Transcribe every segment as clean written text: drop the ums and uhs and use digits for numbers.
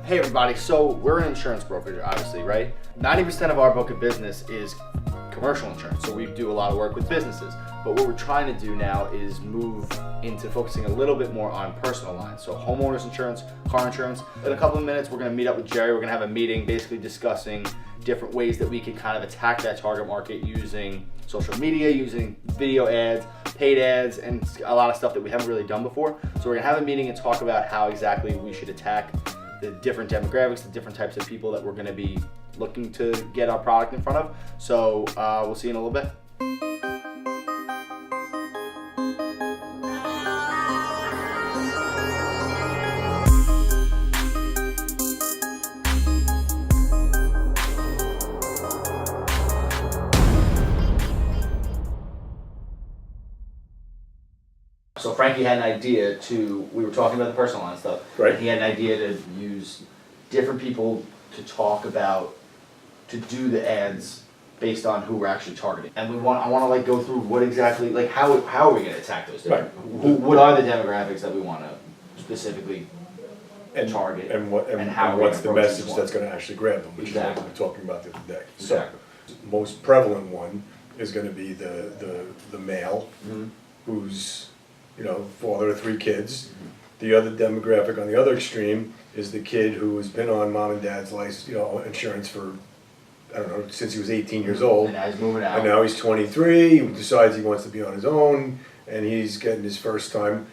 Hey everybody, so we're an insurance brokerage, obviously, right? 90% of our book of business is commercial insurance, so we do a lot of work with businesses. But what we're trying to do now is move into focusing a little bit more on personal lines. So homeowners insurance, car insurance. In a couple of minutes, we're gonna meet up with Gerry. We're gonna have a meeting basically discussing different ways that we can kind of attack that target market using social media, using video ads, paid ads, and a lot of stuff that we haven't really done before. So we're gonna have a meeting and talk about how exactly we should attack the different demographics, the different types of people that we're going to be looking to get our product in front of. So we'll see you in a little bit. So Frankie had an idea we were talking about the personal line stuff. Right. He had an idea to use different people to talk about, to do the ads based on who we're actually targeting. And I want to like go through what exactly, like how are we going to attack those different, what are the demographics that we want to specifically target, and how what's the message that's going to actually grab them, which is what we were talking about the other day. Exactly. So, the most prevalent one is going to be the male, who's, you know, father of 3 kids. The other demographic on the other extreme is the kid who has been on mom and dad's license, you know, insurance for, I don't know, since he was 18 years old. And now he's moving out. And now he's 23, he decides he wants to be on his own, and he's getting his first time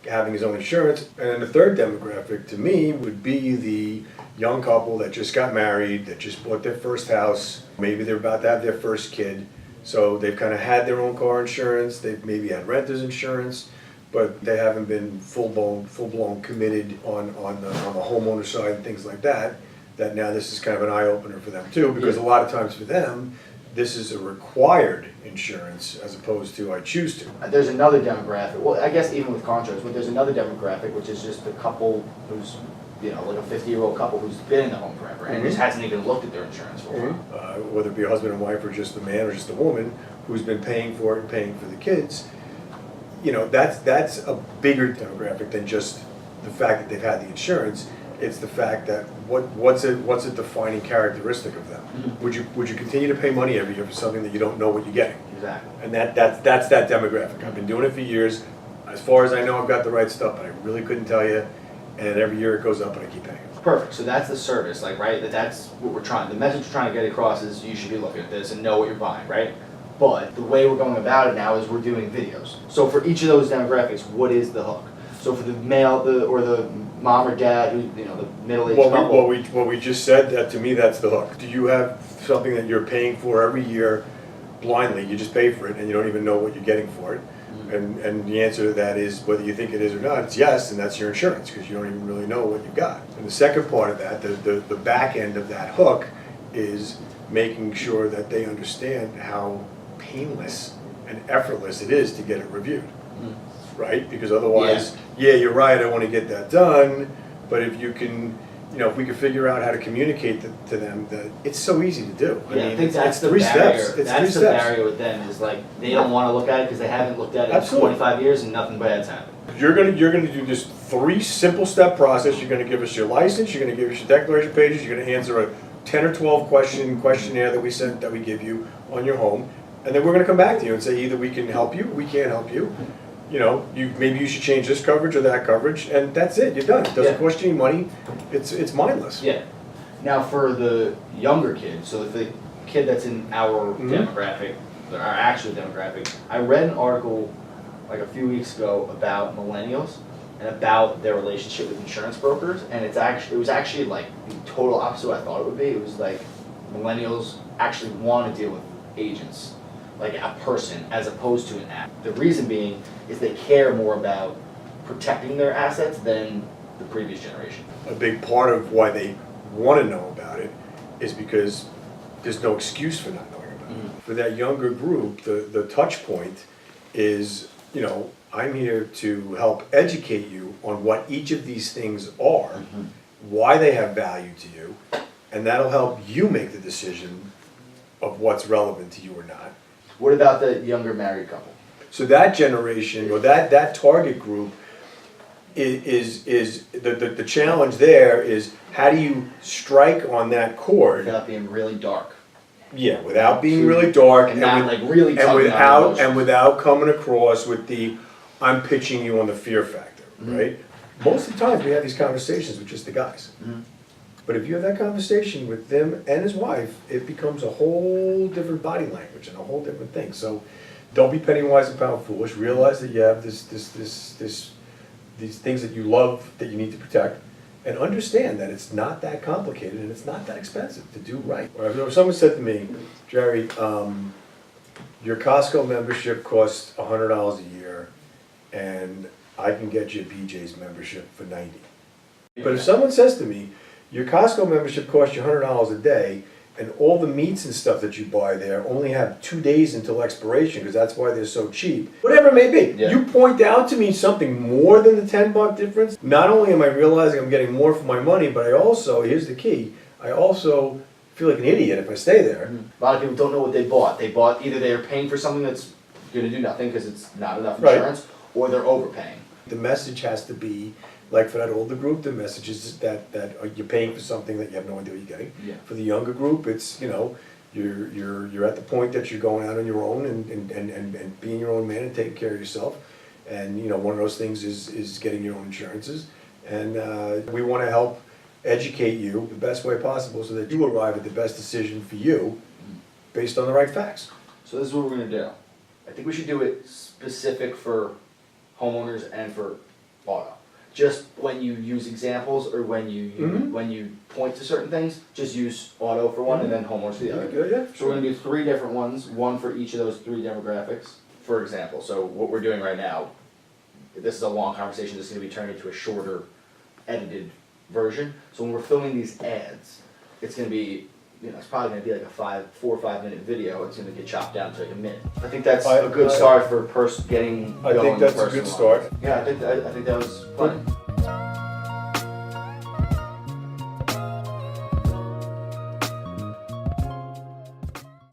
having his own insurance. And then the third demographic, to me, would be the young couple that just got married, that just bought their first house, maybe they're about to have their first kid, so they've kind of had their own car insurance, they've maybe had renter's insurance, but they haven't been full-blown committed on the homeowner side and things like that, that now this is kind of an eye-opener for them too, because a lot of times for them, this is a required insurance as opposed to I choose to. There's another demographic, well I guess even with car insurance, but there's another demographic which is just the couple who's, you know, like a 50-year-old couple who's been in the home forever and just hasn't even looked at their insurance for a while. Whether it be a husband and wife or just the man or just the woman who's been paying for it and paying for the kids, you know, that's a bigger demographic than just the fact that they've had the insurance. It's the fact that what's a defining characteristic of them? Would you continue to pay money every year for something that you don't know what you're getting? Exactly. And that's that demographic. I've been doing it for years. As far as I know, I've got the right stuff, but I really couldn't tell you. And every year it goes up and I keep paying. Perfect. So that's the service, like, right? That's what we're trying. The message we're trying to get across is you should be looking at this and know what you're buying, right? But the way we're going about it now is we're doing videos. So for each of those demographics, what is the hook? So for the male, or the mom or dad, who, you know, the middle-aged couple. What we just said, that to me, that's the hook. Do you have something that you're paying for every year blindly? You just pay for it and you don't even know what you're getting for it. And the answer to that is, whether you think it is or not, it's yes, and that's your insurance, because you don't even really know what you've got. And the second part of that, the back end of that hook, is making sure that they understand how painless and effortless it is to get it reviewed, right? Because otherwise, yeah, you're right, I want to get that done, but if you can, you know, if we can figure out how to communicate to them that it's so easy to do. Yeah, I think that's the barrier. That's the barrier with them, is like they don't want to look at it because they haven't looked at it in 25 years and nothing bad's happened. You're gonna do this 3 simple step process. You're gonna give us your license. You're gonna give us your declaration pages. You're gonna answer a 10 or 12 questionnaire that we give you on your home, and then we're gonna come back to you and say either we can help you, we can't help you. You know, maybe you should change this coverage or that coverage, and that's it. You're done. It doesn't cost you any money. It's mindless. Yeah. Now for the younger kids, so the kid that's in our demographic, our actual demographic, I read an article like a few weeks ago about millennials and about their relationship with insurance brokers, and it was actually like the total opposite of what I thought it would be. It was like millennials actually want to deal with agents, like a person, as opposed to an app. The reason being is they care more about protecting their assets than the previous generation. A big part of why they want to know about it is because there's no excuse for not knowing about it. For that younger group, the touch point is, you know, I'm here to help educate you on what each of these things are, why they have value to you, and that'll help you make the decision of what's relevant to you or not. What about the younger married couple? So that generation, or that target group, is the challenge there is how do you strike on that chord? Without being really dark. Yeah, without being really dark And not like really tugging on emotions. without coming across with the I'm pitching you on the fear factor, right? Most of the time we have these conversations with just the guys. But if you have that conversation with them and his wife, it becomes a whole different body language and a whole different thing. So don't be penny wise and pound foolish. Realize that you have these things that you love that you need to protect, and understand that it's not that complicated and it's not that expensive to do right. Or someone said to me, Jerry, your Costco membership costs $100 a year, and I can get you a BJ's membership for $90. But if someone says to me, your Costco membership costs you $100 a day, and all the meats and stuff that you buy there only have 2 days until expiration because that's why they're so cheap. Whatever it may be, you point out to me something more than the $10 difference. Not only am I realizing I'm getting more for my money, but I also, here's the key, I also feel like an idiot if I stay there. A lot of people don't know what they bought. They bought either they're paying for something that's going to do nothing because it's not enough insurance, or they're overpaying. The message has to be, like for that older group, the message is that you're paying for something that you have no idea what you're getting. For the younger group, it's, you know, you're at the point that you're going out on your own and being your own man and taking care of yourself. And, you know, one of those things is getting your own insurances. And we want to help educate you the best way possible so that you arrive at the best decision for you based on the right facts. So this is what we're going to do. I think we should do it specific for homeowners and for auto. Just when you use examples or when you point to certain things, just use auto for one and then homeowners for the other. So we're going to do 3 different ones, one for each of those 3 demographics. For example, so what we're doing right now, this is a long conversation, this is going to be turned into a shorter, edited version. So when we're filming these ads, it's going to be, you know, it's probably going to be like a 4 or 5 minute video. It's going to get chopped down to like a minute. I think that's a good start for getting going. I think that's a good start. Yeah, I think that was fun.